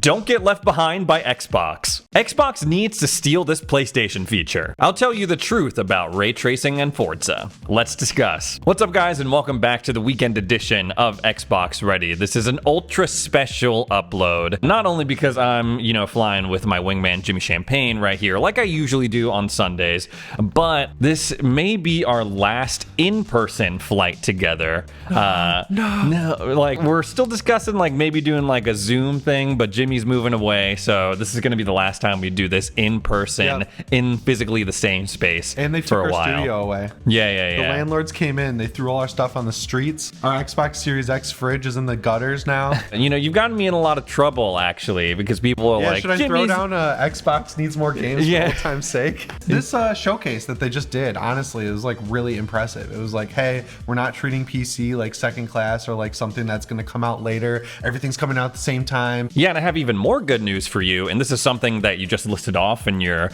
Don't get left behind by Xbox. Xbox needs to steal this PlayStation feature. I'll tell you the truth about ray tracing and Forza. Let's discuss. What's up, guys, and welcome back to the weekend edition of Xbox Ready. This is an ultra special upload, not only because I'm, flying with my wingman Jimmy Champagne right here, like I usually do on Sundays, but this may be our last in-person flight together. No, like we're still discussing like maybe doing like a Zoom thing, but Jimmy's moving away, so this is going to be the last time we do this in person, in physically the same space. And they took our studio away. Yeah. The landlords came in, they threw all our stuff on the streets. Our Xbox Series X fridge is in the gutters now. You've gotten me in a lot of trouble actually, because people are like, should I throw down Xbox needs more games for old time's sake? This showcase that they just did, honestly, it was like really impressive. It was like, hey, we're not treating PC like second class or like something that's going to come out later. Everything's coming out at the same time. Yeah, and I have even more good news for you, and this is something that you just listed off in your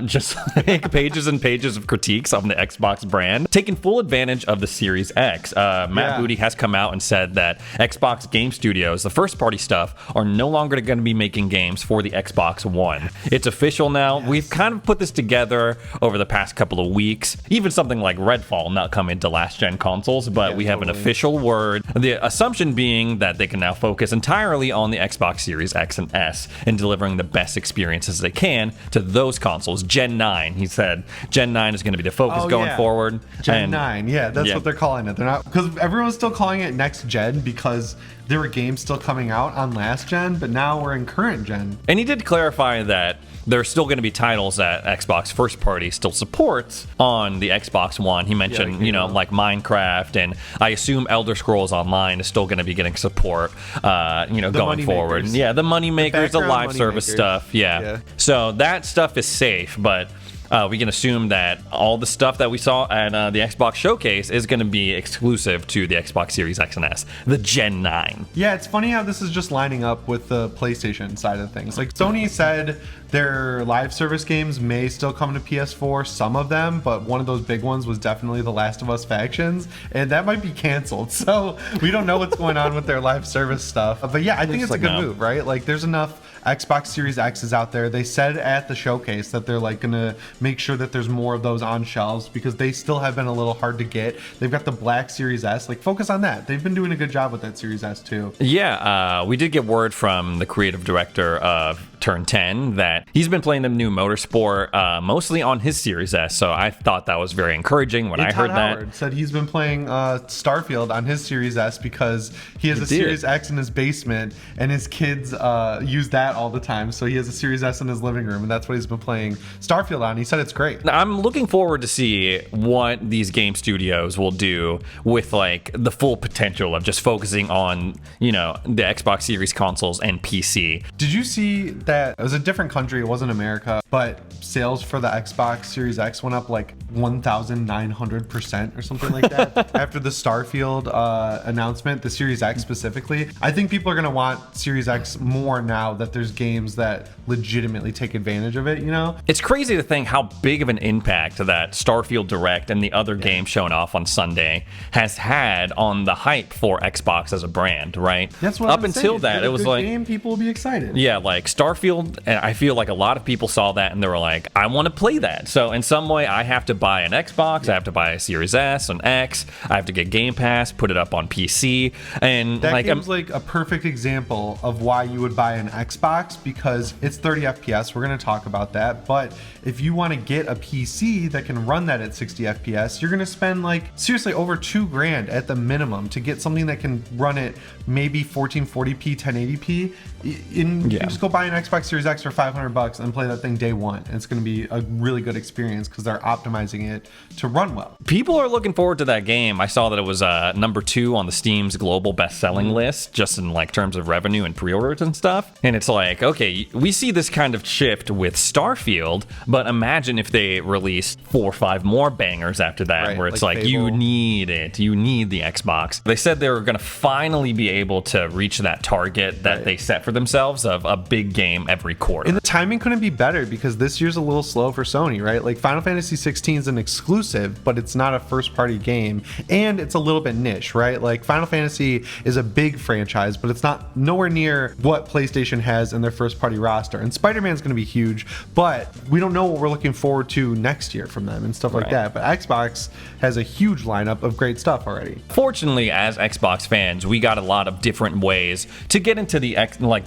just like pages and pages of critiques on the Xbox brand. Taking full advantage of the Series X. Matt Booty has come out and said that Xbox Game Studios, the first party stuff, are no longer going to be making games for the Xbox One. It's official now. Yes. We've kind of put this together over the past couple of weeks. Even something like Redfall not coming to last gen consoles, but we have an official word. The assumption being that they can now focus entirely on the Xbox Series X and S and delivering the best experiences they can to those consoles. Gen 9, he said. Gen 9 is going to be the focus going forward. Gen 9, that's what they're calling it. They're not, because everyone's still calling it next gen because there were games still coming out on last gen, but now we're in current gen. And he did clarify that there's still going to be titles that Xbox first party still supports on the Xbox One. He mentioned, like Minecraft, and I assume Elder Scrolls Online is still going to be getting support, going forward. Makers. Yeah, the money makers, the live service makers. stuff. Yeah. So that stuff is safe, but we can assume that all the stuff that we saw at the Xbox Showcase is going to be exclusive to the Xbox Series X and S, the Gen 9. Yeah, it's funny how this is just lining up with the PlayStation side of things. Like Sony said their live service games may still come to PS4, some of them, but one of those big ones was definitely The Last of Us Factions, and that might be canceled. So we don't know what's going on with their live service stuff. But yeah, I think it's a good move, right? Like there's enough Xbox Series X's out there. They said at the showcase that they're like gonna make sure that there's more of those on shelves because they still have been a little hard to get. They've got the black Series S. Like focus on that. They've been doing a good job with that Series S too. Yeah, we did get word from the creative director of Turn 10 that he's been playing the new Motorsport mostly on his Series S. So I thought that was very encouraging when I heard that. Howard said he's been playing Starfield on his Series S because he has a Series X in his basement and his kids use that all the time. So he has a Series S in his living room, and that's what he's been playing Starfield on. He said it's great. Now, I'm looking forward to see what these game studios will do with like the full potential of just focusing on, the Xbox Series consoles and PC. Did you see that it was a different country, it wasn't America, but sales for the Xbox Series X went up like 1,900% or something like that after the Starfield announcement, the Series X specifically. I think people are going to want Series X more now that there's games that legitimately take advantage of it, It's crazy to think how big of an impact that Starfield Direct and the other games shown off on Sunday has had on the hype for Xbox as a brand, right? That's what Up I'm until saying. that, it was like game, people will be excited. Yeah, like Starfield, and I feel like a lot of people saw that and they were like, I want to play that. So in some way, I have to buy an Xbox, I have to buy a Series S, an X, I have to get Game Pass, put it up on PC, and that game's like a perfect example of why you would buy an Xbox because it's 30 FPS. We're going to talk about that, but if you want to get a PC that can run that at 60 FPS, you're going to spend like seriously over $2,000 at the minimum to get something that can run it maybe 1440p 1080p. You just go buy an Xbox Series X for $500 and play that thing day one, and it's going to be a really good experience because they're optimizing it to run well. People are looking forward to that game. I saw that it was number 2 on the Steam's global best-selling list, just in like terms of revenue and pre-orders and stuff. And it's like, okay, we see this kind of shift with Starfield, but imagine if they released 4 or 5 more bangers after that, where it's like Fable. you need it, you need the Xbox. They said they were going to finally be able to reach that target that they set for themselves of a big game every quarter. And the timing couldn't be better because this year's a little slow for Sony, right? Like Final Fantasy 16 15 is an exclusive, but it's not a first-party game, and it's a little bit niche, right? Like Final Fantasy is a big franchise, but it's not nowhere near what PlayStation has in their first-party roster. And Spider-Man's going to be huge, but we don't know what we're looking forward to next year from them and stuff like that. But Xbox has a huge lineup of great stuff already. Fortunately, as Xbox fans, we got a lot of different ways to get into the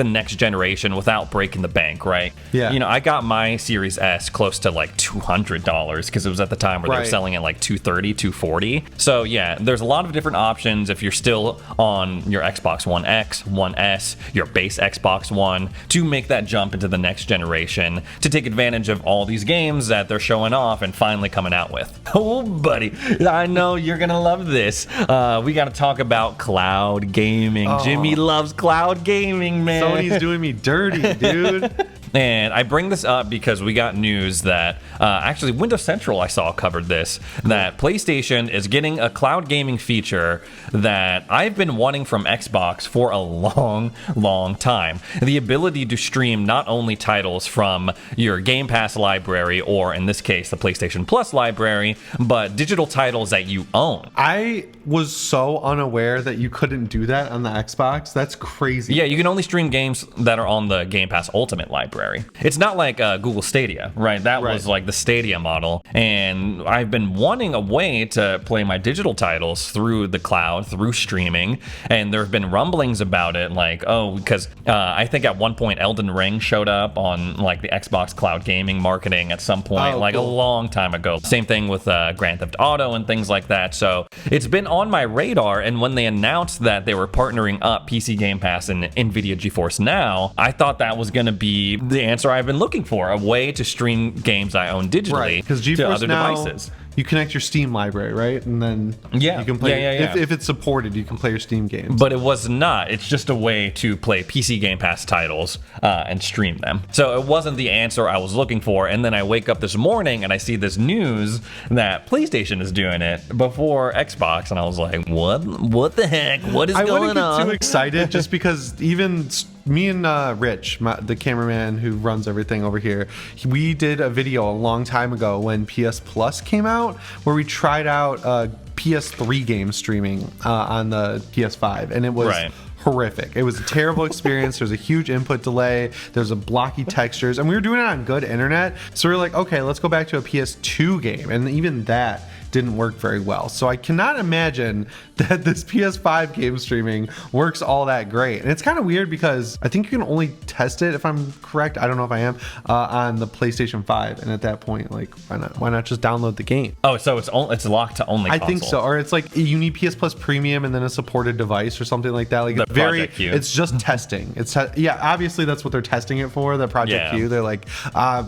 next generation without breaking the bank, right? Yeah. You know, I got my Series S close to like $200 because it was at the time where they were selling it like $230, $240. So yeah, there's a lot of different options if you're still on your Xbox One X, One S, your base Xbox One, to make that jump into the next generation, to take advantage of all these games that they're showing off and finally coming out with. Oh, buddy, I know you're gonna love this. We got to talk about cloud gaming. Jimmy loves cloud gaming, man. Sony's doing me dirty, dude. And I bring this up because we got news that actually Windows Central, I saw, covered this, that PlayStation is getting a cloud gaming feature that I've been wanting from Xbox for a long time. The ability to stream not only titles from your Game Pass library, or in this case the PlayStation Plus library, but digital titles that you own. I was so unaware that you couldn't do that on the Xbox. That's crazy. Yeah, you can only stream games that are on the Game Pass Ultimate library. It's not like Google Stadia, right? That was like the Stadia model. And I've been wanting a way to play my digital titles through the cloud, through streaming. And there have been rumblings about it, like, because I think at one point Elden Ring showed up on like the Xbox cloud gaming marketing at some point, a long time ago. Same thing with Grand Theft Auto and things like that. So it's been on my radar. And when they announced that they were partnering up PC Game Pass and NVIDIA GeForce Now, I thought that was going to be the answer I've been looking for, a way to stream games I own digitally to other devices. You connect your Steam library, right? And then you can play, if it's supported, you can play your Steam games. But it was not. It's just a way to play PC Game Pass titles and stream them. So it wasn't the answer I was looking for. And then I wake up this morning and I see this news that PlayStation is doing it before Xbox. And I was like, what the heck? What is going on? I wouldn't get too excited just because even me and Rich, the cameraman who runs everything over here, we did a video a long time ago when PS Plus came out, where we tried out PS3 game streaming on the PS5, and it was horrific. It was a terrible experience. There's a huge input delay. There's a blocky textures, and we were doing it on good internet. So we were like, okay, let's go back to a PS2 game, and even that didn't work very well. So I cannot imagine that this PS5 game streaming works all that great. And it's kind of weird because I think you can only test it, if I'm correct, I don't know if I am, on the PlayStation 5. And at that point, like, why not just download the game? Oh, so it's locked to only console. I think so. Or it's like you need PS Plus Premium and then a supported device or something like that. Like it's just testing. Obviously that's what they're testing it for, the Project Q. They're like,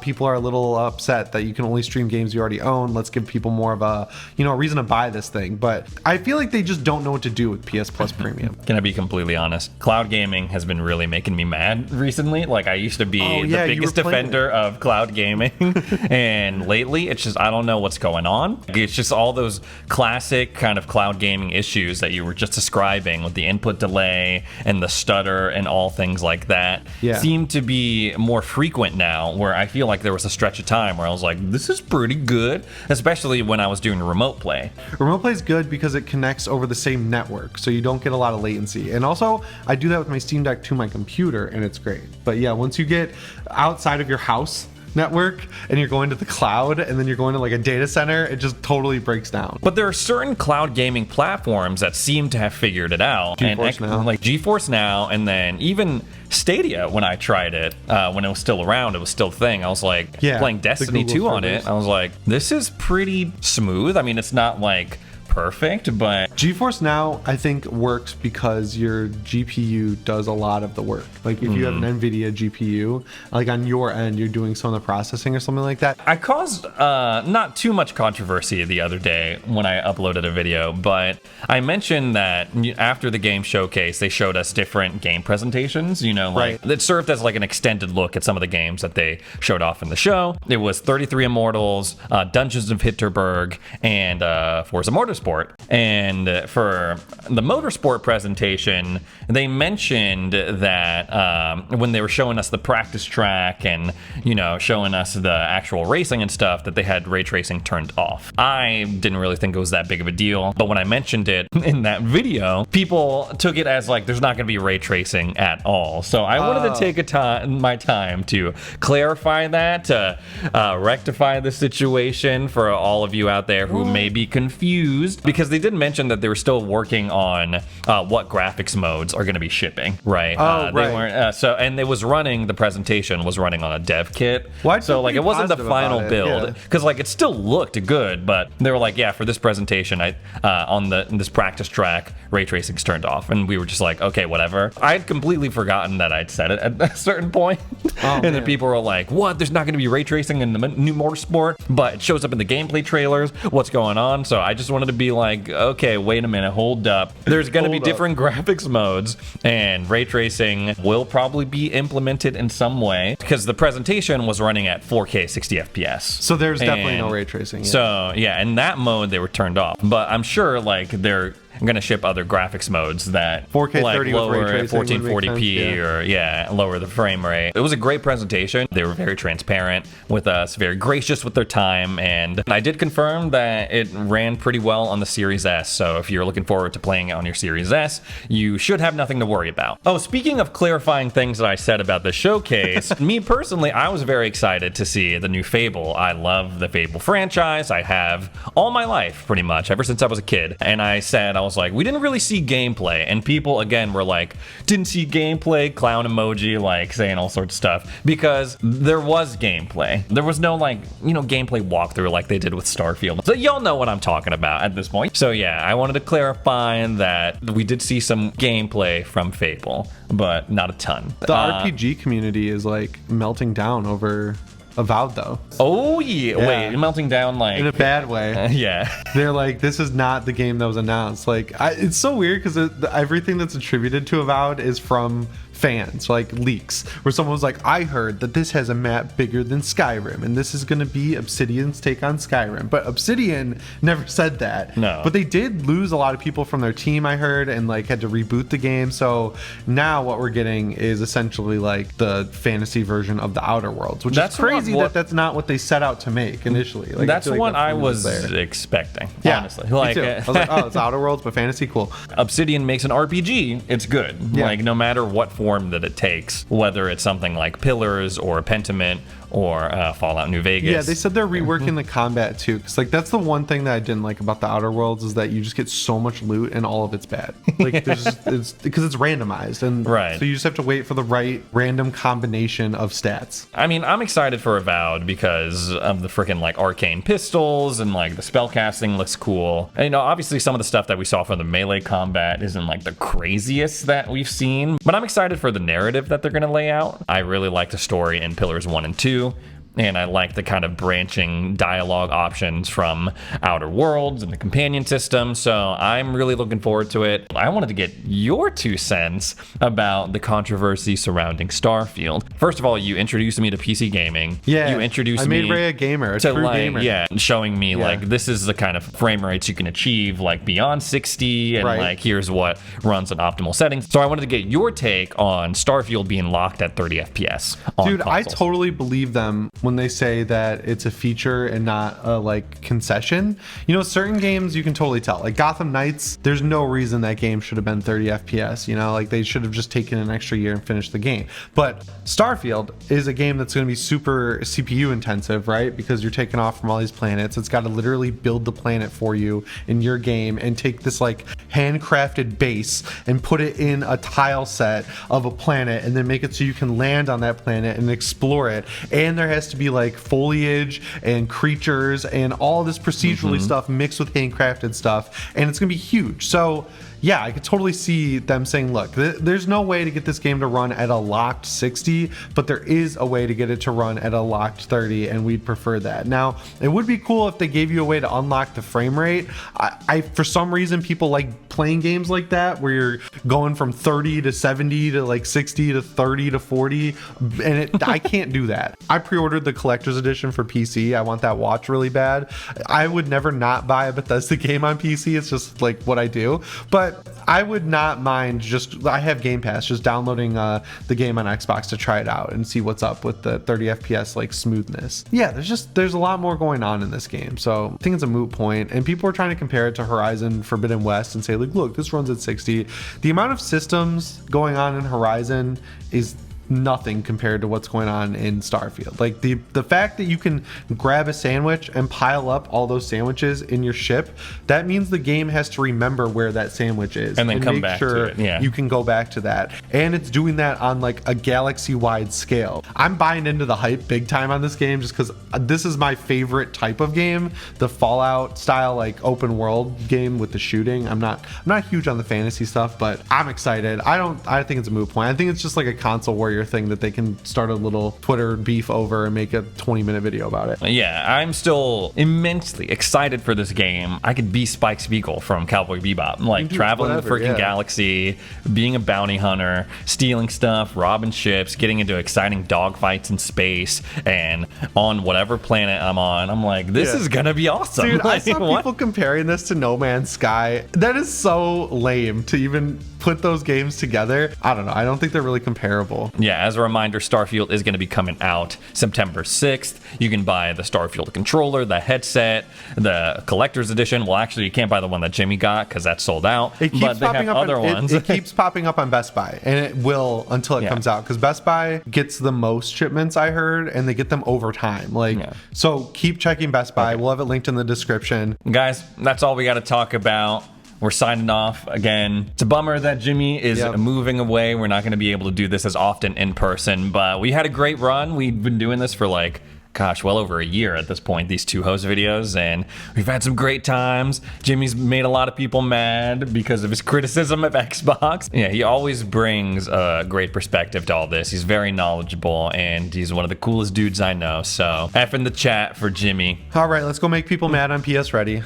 people are a little upset that you can only stream games you already own. Let's give people more of a reason to buy this thing. But I feel like they just don't know what to do with PS Plus Premium. Can I be completely honest? Cloud gaming has been really making me mad recently. Like, I used to be the biggest defender of cloud gaming. And lately, it's just, I don't know what's going on. It's just all those classic kind of cloud gaming issues that you were just describing, with the input delay and the stutter and all things like that, seem to be more frequent now, where I feel like there was a stretch of time where I was like, this is pretty good, especially when I was doing remote play. Remote play is good because it connects over the same network, so you don't get a lot of latency. And also, I do that with my Steam Deck to my computer, and it's great. But yeah, once you get outside of your house network and you're going to the cloud and then you're going to like a data center, it just totally breaks down. But there are certain cloud gaming platforms that seem to have figured it out. GeForce Now. Like GeForce Now, and then even Stadia, when I tried it, when it was still around, it was still a thing. I was like, playing Destiny 2 on it, I was like, this is pretty smooth. I mean, it's not like perfect, but GeForce Now, I think, works because your GPU does a lot of the work. Like if you have an NVIDIA GPU, like on your end, you're doing some of the processing or something like that. I caused not too much controversy the other day when I uploaded a video, but I mentioned that after the game showcase, they showed us different game presentations, that served as like an extended look at some of the games that they showed off in the show. It was 33 Immortals, Dungeons of Hinterberg, and Forza motorsport. And for the motorsport presentation, they mentioned that when they were showing us the practice track and, showing us the actual racing and stuff, that they had ray tracing turned off. I didn't really think it was that big of a deal, but when I mentioned it in that video, people took it as like there's not going to be ray tracing at all. So I wanted to take my time to clarify that, to rectify the situation for all of you out there who may be confused, because they did mention that they were still working on what graphics modes are going to be shipping, right? They weren't, and it was running, the presentation was running on a dev kit. So like it wasn't the final build, because like it still looked good, but they were like, yeah, for this presentation, on this practice track, ray tracing's turned off, and we were just like, okay, whatever. I had completely forgotten that I'd said it at a certain point, and then people were like, what? There's not going to be ray tracing in the new motorsport, but it shows up in the gameplay trailers. What's going on? So I just wanted to be like, okay, wait a minute, hold up. There's going to be different graphics modes, and ray tracing will probably be implemented in some way, because the presentation was running at 4K 60 FPS. So there's definitely no ray tracing. Yeah. So yeah, in that mode they were turned off, but I'm sure like they're going to ship other graphics modes that 4K like 30 lower at with ray tracing 1440p or lower the frame rate. It was a great presentation. They were very transparent with us, very gracious with their time, and I did confirm that it ran pretty well on the Series S. So if you're looking forward to playing it on your Series S, you should have nothing to worry about. Oh, speaking of clarifying things that I said about the showcase, me personally, I was very excited to see the new Fable. I love the Fable franchise. I have all my life, pretty much, ever since I was a kid. And I was like, we didn't really see gameplay, and people again were like, didn't see gameplay, clown emoji, like saying all sorts of stuff, because there was gameplay. There was no like, gameplay walkthrough like they did with Starfield. So y'all know what I'm talking about at this point. So yeah, I wanted to clarify that we did see some gameplay from Fable, but not a ton. The RPG community is like melting down over Avowed, though. Oh yeah. Wait, melting down like in a bad way. Yeah. They're like, this is not the game that was announced. Like, it's so weird because everything that's attributed to Avowed is from fans, like leaks, where someone was like, I heard that this has a map bigger than Skyrim, and this is going to be Obsidian's take on Skyrim. But Obsidian never said that. No. But they did lose a lot of people from their team, I heard, and like had to reboot the game. So now what we're getting is essentially like the fantasy version of the Outer Worlds, which is crazy that's not what they set out to make initially. Like, that's what I was expecting, honestly. Like, I was like, oh, it's Outer Worlds, but fantasy, cool. Obsidian makes an RPG, it's good. Like, no matter what form that it takes, whether it's something like Pillars or Pentiment or Fallout New Vegas. Yeah, they said they're reworking the combat too, because like that's the one thing that I didn't like about the Outer Worlds, is that you just get so much loot and all of it's bad. Like it's because it's randomized, and so you just have to wait for the right random combination of stats. I mean, I'm excited for Avowed because of the freaking like arcane pistols, and like the spellcasting looks cool. And obviously some of the stuff that we saw from the melee combat isn't like the craziest that we've seen, but I'm excited for the narrative that they're going to lay out. I really like the story in Pillars 1 and 2. And I like the kind of branching dialogue options from Outer Worlds and the companion system, so I'm really looking forward to it. I wanted to get your 2 cents about the controversy surrounding Starfield. First of all, you introduced me to PC gaming. Yeah, you introduced me. I made Ray a gamer, a true gamer. Yeah, showing me like this is the kind of frame rates you can achieve, like beyond 60, and like here's what runs on optimal settings. So I wanted to get your take on Starfield being locked at 30 FPS. Dude, I totally believe them when they say that it's a feature and not a like concession. Certain games you can totally tell, like Gotham Knights, there's no reason that game should have been 30 FPS, like they should have just taken an extra year and finished the game. But Starfield is a game that's going to be super CPU intensive, right? Because you're taking off from all these planets. It's got to literally build the planet for you in your game and take this like handcrafted base and put it in a tile set of a planet and then make it so you can land on that planet and explore it. And there has to be like foliage and creatures and all this procedurally stuff mixed with handcrafted stuff, and it's gonna be huge. So yeah, I could totally see them saying, look, there's no way to get this game to run at a locked 60, but there is a way to get it to run at a locked 30, and we'd prefer that. Now, it would be cool if they gave you a way to unlock the frame rate. I for some reason, people like playing games like that where you're going from 30 to 70 to like 60 to 30 to 40, and I can't do that. I pre-ordered the collector's edition for PC. I want that watch really bad. I would never not buy a Bethesda game on PC. It's just like what I do. But I would not mind I have Game Pass, just downloading the game on Xbox to try it out and see what's up with the 30 FPS like smoothness. Yeah, there's a lot more going on in this game. So I think it's a moot point, and people are trying to compare it to Horizon Forbidden West and say like, look, this runs at 60. The amount of systems going on in Horizon is nothing compared to what's going on in Starfield. Like the fact that you can grab a sandwich and pile up all those sandwiches in your ship, that means the game has to remember where that sandwich is and then come make back sure to it. Yeah. You can go back to that. And it's doing that on like a galaxy-wide scale. I'm buying into the hype big time on this game just because this is my favorite type of game, the Fallout style like open world game with the shooting. I'm not huge on the fantasy stuff, but I'm excited. I think it's a moot point. I think it's just like a console warrior thing that they can start a little Twitter beef over and make a 20-minute video about it. Yeah, I'm still immensely excited for this game. I could be Spike Spiegel from Cowboy Bebop, like traveling the freaking galaxy, being a bounty hunter, stealing stuff, robbing ships, getting into exciting dogfights in space, and on whatever planet I'm on. I'm like, this is gonna be awesome. Dude, like, I saw people comparing this to No Man's Sky. That is so lame to even put those games together. I don't know. I don't think they're really comparable. Yeah, as a reminder, Starfield is going to be coming out September 6th. You can buy the Starfield controller, the headset, the collector's edition. Well, actually, you can't buy the one that Jimmy got because that's sold out. It keeps but they popping have up other ones. It keeps popping up on Best Buy, and it will until it comes out, because Best Buy gets the most shipments, I heard, and they get them over time. So keep checking Best Buy. Okay. We'll have it linked in the description. Guys, that's all we got to talk about. We're signing off again. It's a bummer that Jimmy is moving away. We're not going to be able to do this as often in person, but we had a great run. We've been doing this for well over a year at this point, these two host videos, and we've had some great times. Jimmy's made a lot of people mad because of his criticism of Xbox. Yeah, he always brings a great perspective to all this. He's very knowledgeable, and he's one of the coolest dudes I know. So F in the chat for Jimmy. All right, let's go make people mad on PS Ready.